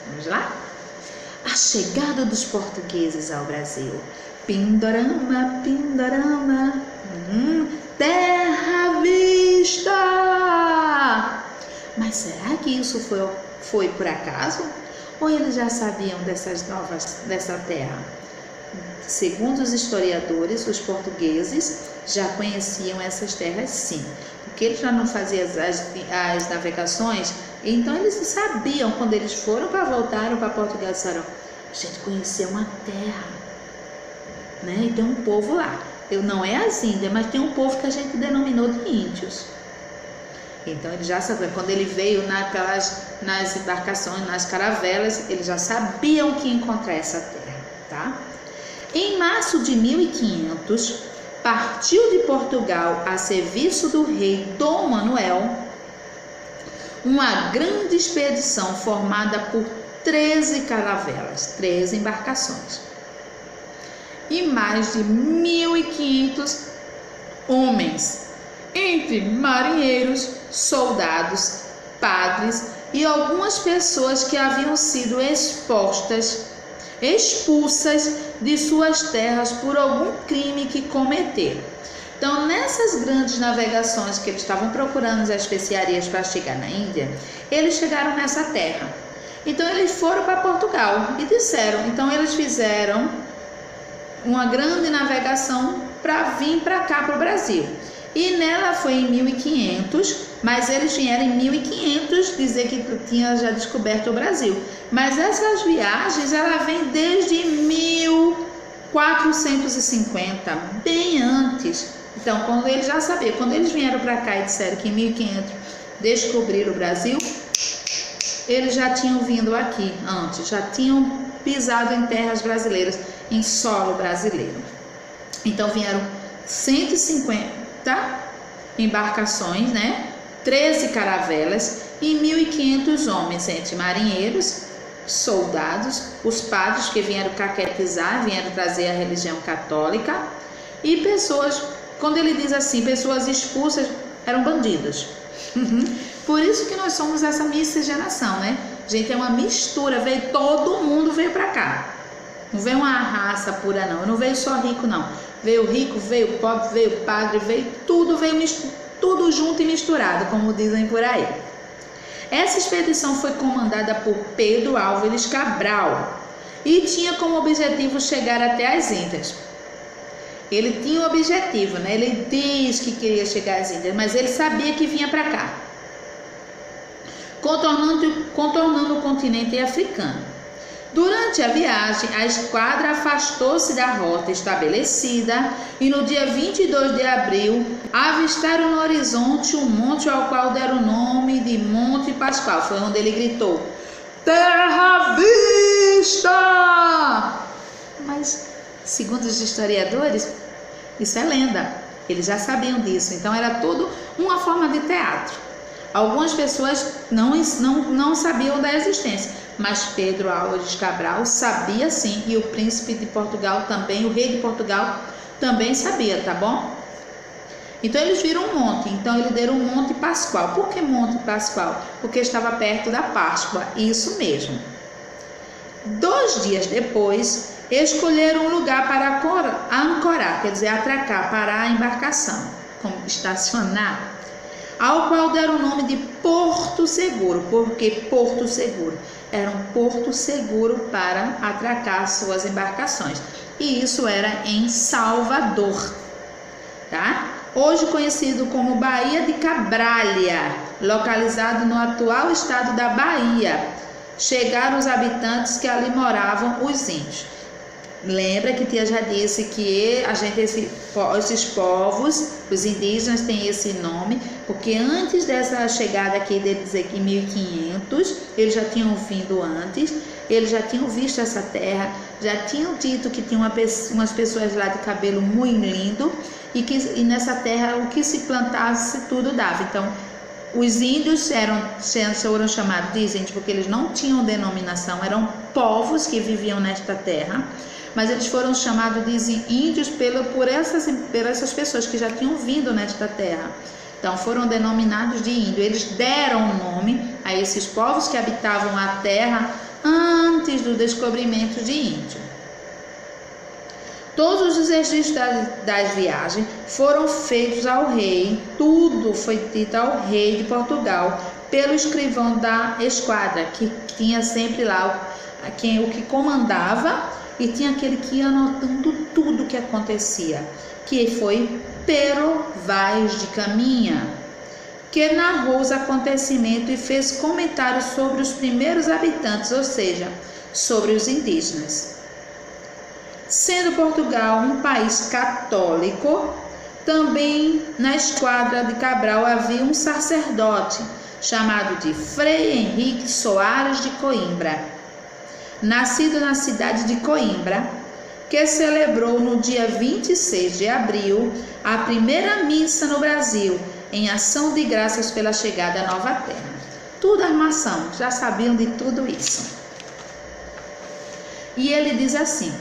Vamos lá? A chegada dos portugueses ao Brasil. Pindorama, Pindorama, terra à vista! Mas será que isso foi por acaso? Ou eles já sabiam dessa terra? Segundo os historiadores, os portugueses já conheciam essas terras sim, porque eles já não faziam as navegações, então eles sabiam. Quando eles voltaram para Portugal, disseram: a gente conheceu uma terra, né? E tem um povo lá. Não é as Índias, mas tem um povo que a gente denominou de índios. Então ele já sabia. Quando ele veio nas embarcações, nas caravelas, eles já sabiam que ia encontrar essa terra, tá? Em março de 1500, partiu de Portugal a serviço do rei Dom Manuel uma grande expedição formada por 13 caravelas, 13 embarcações, e mais de 1.500 homens, entre marinheiros, soldados, padres e algumas pessoas que haviam sido expulsas de suas terras por algum crime que cometeram. Então, nessas grandes navegações que eles estavam procurando as especiarias para chegar na Índia, eles chegaram nessa terra. Então, eles foram para Portugal e disseram. Então, eles fizeram uma grande navegação para vir para cá, para o Brasil. E nela foi em 1500, mas eles vieram em 1500 dizer que tinha já descoberto o Brasil. Mas essas viagens, ela vem desde 1450, bem antes. Então, quando eles já sabiam, quando eles vieram para cá e disseram que em 1500 descobriram o Brasil, eles já tinham vindo aqui antes, já tinham pisado em terras brasileiras, em solo brasileiro. Então, vieram 150 embarcações, né? 13 caravelas e 1.500 homens, entre marinheiros, soldados, os padres que vieram catequizar, vieram trazer a religião católica, e pessoas, quando ele diz assim, pessoas expulsas, eram bandidos. Por isso que nós somos essa miscigenação, né? Gente, é uma mistura, todo mundo veio para cá. Não veio uma raça pura não, não veio só rico não. Veio rico, veio pobre, veio padre, veio tudo junto e misturado, como dizem por aí. Essa expedição foi comandada por Pedro Álvares Cabral e tinha como objetivo chegar até as Índias. Ele tinha um objetivo, né? Ele diz que queria chegar às Índias, mas ele sabia que vinha para cá, contornando o continente africano. Durante a viagem, a esquadra afastou-se da rota estabelecida e no dia 22 de abril avistaram no horizonte um monte ao qual deram o nome de Monte Pascoal. Foi onde ele gritou: terra à vista! Mas, segundo os historiadores, isso é lenda. Eles já sabiam disso, então era tudo uma forma de teatro. Algumas pessoas não sabiam da existência, mas Pedro Álvares Cabral sabia sim, e o príncipe de Portugal também, o rei de Portugal também sabia, tá bom? Então eles viram um monte, então eles deram um Monte Pascoal. Por que Monte Pascoal? Porque estava perto da Páscoa, isso mesmo. 2 dias depois, escolheram um lugar para ancorar, quer dizer, atracar, parar a embarcação, como estacionar, ao qual deram o nome de Porto Seguro. Porque Porto Seguro era um porto seguro para atracar suas embarcações, e isso era em Salvador, tá? Hoje conhecido como Baía de Cabralha, localizado no atual estado da Bahia. Chegaram os habitantes que ali moravam, os índios. Lembra que tia já disse que esses povos, os indígenas, têm esse nome, porque antes dessa chegada aqui, dele dizer que em 1500, eles já tinham vindo antes, eles já tinham visto essa terra, já tinham dito que tinha umas pessoas lá de cabelo muito lindo, e nessa terra o que se plantasse tudo dava. Então, os índios foram chamados de índios porque eles não tinham denominação, eram povos que viviam nesta terra, mas eles foram chamados de índios por essas pessoas que já tinham vindo nesta terra. Então foram denominados de índio. Eles deram o nome a esses povos que habitavam a terra antes do descobrimento de Índia. Todos os registros das viagens foram feitos ao rei, tudo foi dito ao rei de Portugal, pelo escrivão da esquadra, que tinha sempre lá o que comandava, e tinha aquele que ia anotando tudo o que acontecia, que foi Pero Vaz de Caminha, que narrou os acontecimentos e fez comentários sobre os primeiros habitantes, ou seja, sobre os indígenas. Sendo Portugal um país católico, também na esquadra de Cabral havia um sacerdote chamado de Frei Henrique Soares de Coimbra, nascido na cidade de Coimbra, que celebrou no dia 26 de abril a primeira missa no Brasil, em ação de graças pela chegada à Nova Terra. Tudo armação, já sabiam de tudo isso. E ele diz assim: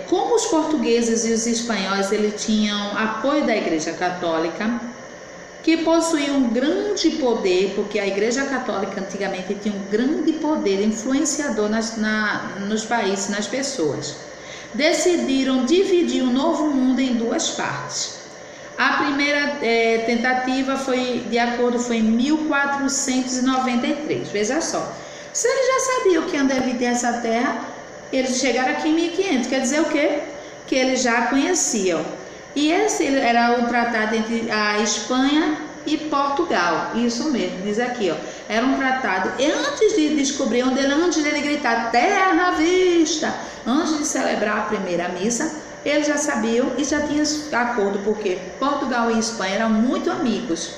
como os portugueses e os espanhóis eles tinham apoio da Igreja Católica, que possuía um grande poder, porque a Igreja Católica antigamente tinha um grande poder influenciador nos países, nas pessoas. Decidiram dividir o Novo Mundo em duas partes. A primeira tentativa foi em 1493. Veja só, se eles já sabiam que iam dividir essa terra, eles chegaram aqui em 1500, quer dizer o quê? Que eles já conheciam. E esse era o tratado entre a Espanha e Portugal. Isso mesmo, diz aqui, ó. Era um tratado. E antes de descobrir antes dele gritar terra à vista, antes de celebrar a primeira missa, eles já sabiam e já tinham acordo, porque Portugal e Espanha eram muito amigos,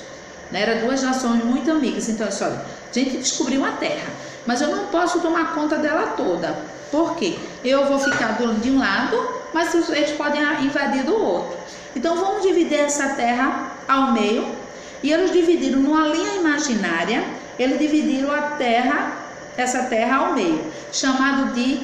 né? Eram duas nações muito amigas. Então, olha, a gente descobriu uma terra, mas eu não posso tomar conta dela toda. Por quê? Eu vou ficar de um lado, mas eles podem invadir do outro. Então vamos dividir essa terra ao meio. E eles dividiram numa linha imaginária, eles dividiram essa terra ao meio, chamado de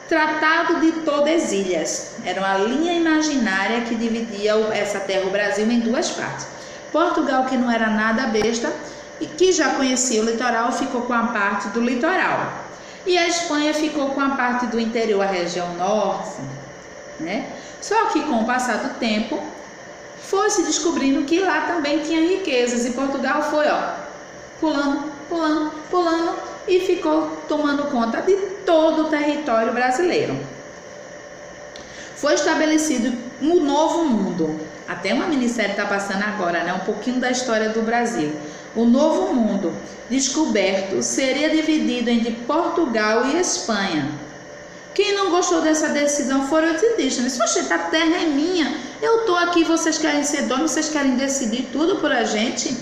Tratado de Tordesilhas. Era uma linha imaginária que dividia essa terra, o Brasil, em duas partes. Portugal, que não era nada besta e que já conhecia o litoral, ficou com a parte do litoral. E a Espanha ficou com a parte do interior, a região norte, né? Só que com o passar do tempo, foi se descobrindo que lá também tinha riquezas, e Portugal foi, pulando e ficou tomando conta de todo o território brasileiro. Foi estabelecido um novo mundo. Até uma minissérie está passando agora, né? Um pouquinho da história do Brasil. O novo mundo descoberto seria dividido entre Portugal e Espanha. Quem não gostou dessa decisão foram os indígenas. Poxa, a terra é minha, eu estou aqui, vocês querem ser donos, vocês querem decidir tudo por a gente.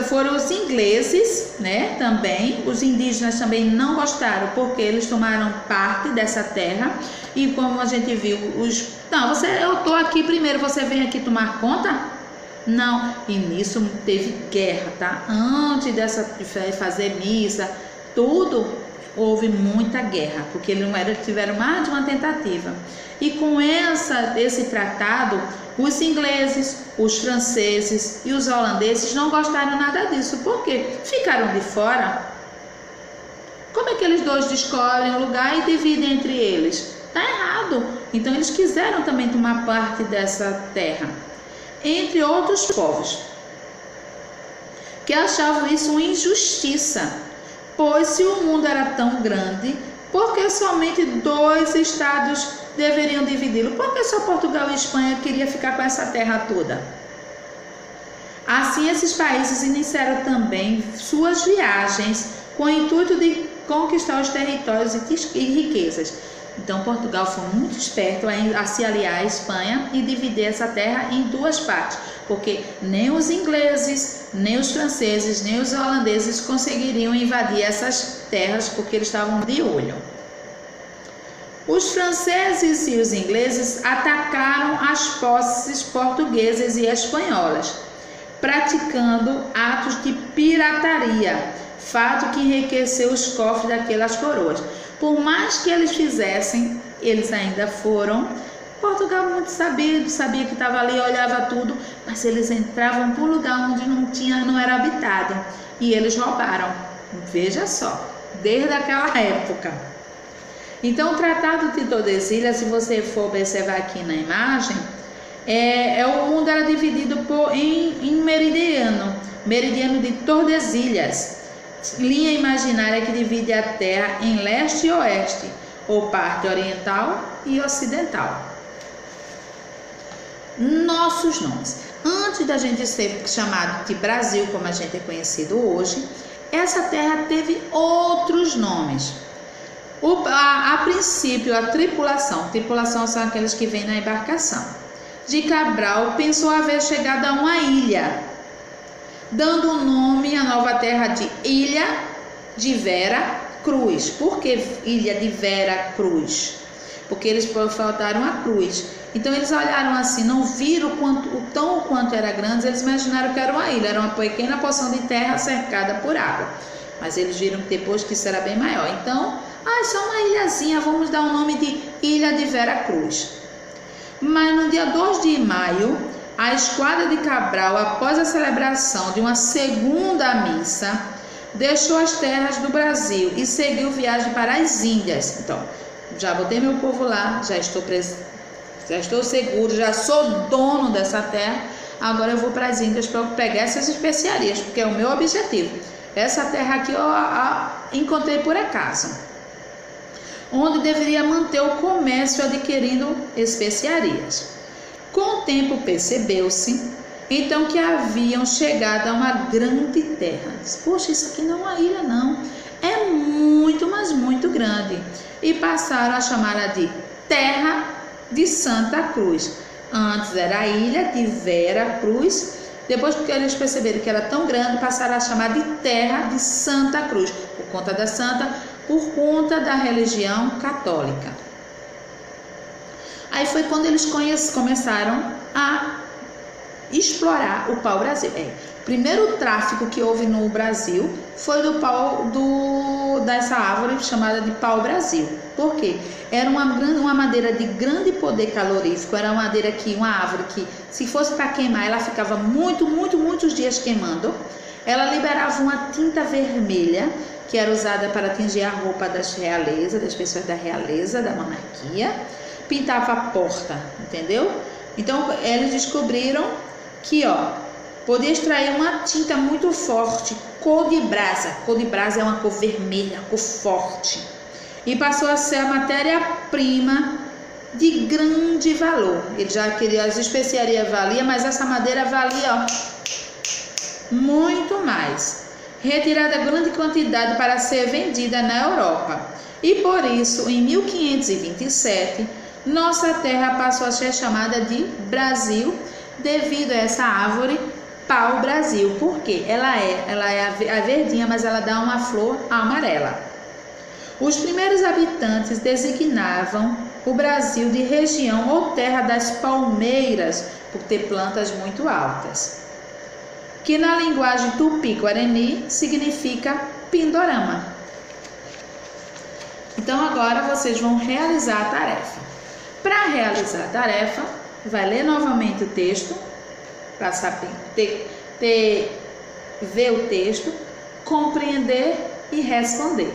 Foram os ingleses, né? Também, os indígenas também não gostaram, porque eles tomaram parte dessa terra. E como a gente viu, eu estou aqui primeiro, você vem aqui tomar conta? Não, e nisso teve guerra, tá? Antes de fazer missa, tudo, houve muita guerra, porque tiveram mais de uma tentativa. E com esse tratado, os ingleses, os franceses e os holandeses não gostaram nada disso. Por quê? Ficaram de fora. Como é que eles dois descobrem o lugar e dividem entre eles? Tá errado. Então eles quiseram também tomar parte dessa terra, entre outros povos, que achavam isso uma injustiça, pois se o mundo era tão grande, por que somente 2 estados deveriam dividi-lo? Por que só Portugal e Espanha queriam ficar com essa terra toda? Assim, esses países iniciaram também suas viagens com o intuito de conquistar os territórios e riquezas. Então Portugal foi muito esperto a se aliar à Espanha e dividir essa terra em 2 partes, porque nem os ingleses, nem os franceses, nem os holandeses conseguiriam invadir essas terras, porque eles estavam de olho. Os franceses e os ingleses atacaram as posses portuguesas e espanholas, praticando atos de pirataria, fato que enriqueceu os cofres daquelas coroas. Por mais que eles fizessem, eles ainda foram. Portugal muito sabido, sabia que estava ali, olhava tudo, mas eles entravam por um lugar onde não era habitado. e eles roubaram. Veja só, desde aquela época. Então, o Tratado de Tordesilhas, se você for observar aqui na imagem, o mundo era dividido em meridiano de Tordesilhas, linha imaginária que divide a Terra em leste e oeste, ou parte oriental e ocidental. Nossos nomes. Antes da gente ser chamado de Brasil, como a gente é conhecido hoje, essa terra teve outros nomes. A princípio, a tripulação são aqueles que vêm na embarcação. De Cabral pensou haver chegado a uma ilha, dando o nome à nova terra de Ilha de Vera Cruz. Por que Ilha de Vera Cruz? Porque eles faltaram a cruz. Então eles olharam assim, não viram o quanto era grande, eles imaginaram que era uma ilha, era uma pequena porção de terra cercada por água. Mas eles viram depois que isso era bem maior. Então, só uma ilhazinha, vamos dar o nome de Ilha de Vera Cruz. Mas no dia 2 de maio, a esquadra de Cabral, após a celebração de uma segunda missa, deixou as terras do Brasil e seguiu viagem para as Índias. Então, já botei meu povo lá, já estou seguro, já sou dono dessa terra. Agora eu vou para as Índias para pegar essas especiarias, porque é o meu objetivo. Essa terra aqui eu encontrei por acaso, onde deveria manter o comércio adquirindo especiarias. Com o tempo percebeu-se então que haviam chegado a uma grande terra. Poxa, isso aqui não é uma ilha não, é muito, mas muito grande. E passaram a chamá-la de Terra de Santa Cruz. Antes era a Ilha de Vera Cruz. Depois, porque eles perceberam que era tão grande, passaram a chamar de Terra de Santa Cruz, por conta da santa, por conta da religião católica. Aí foi quando eles começaram a explorar o pau-brasil. O primeiro tráfico que houve no Brasil foi dessa árvore chamada de pau-brasil. Por quê? Era uma madeira de grande poder calorífico, era uma árvore que, se fosse para queimar, ela ficava muitos dias queimando. Ela liberava uma tinta vermelha, que era usada para atingir a roupa das pessoas da realeza, da monarquia, pintava a porta, entendeu? Então, eles descobriram que, podia extrair uma tinta muito forte, cor de brasa. Cor de brasa é uma cor vermelha, cor forte. E passou a ser a matéria-prima de grande valor. Ele já queria, as especiarias valia, mas essa madeira valia muito mais. Retirada grande quantidade para ser vendida na Europa. E por isso, em 1527, nossa terra passou a ser chamada de Brasil, devido a essa árvore pau-brasil. Por quê? Ela é a verdinha, mas ela dá uma flor amarela. Os primeiros habitantes designavam o Brasil de região ou terra das palmeiras, por ter plantas muito altas, que na linguagem tupi-guarani significa Pindorama. Então agora vocês vão realizar a tarefa. Para realizar a tarefa, vai ler novamente o texto, para saber ver o texto, compreender e responder.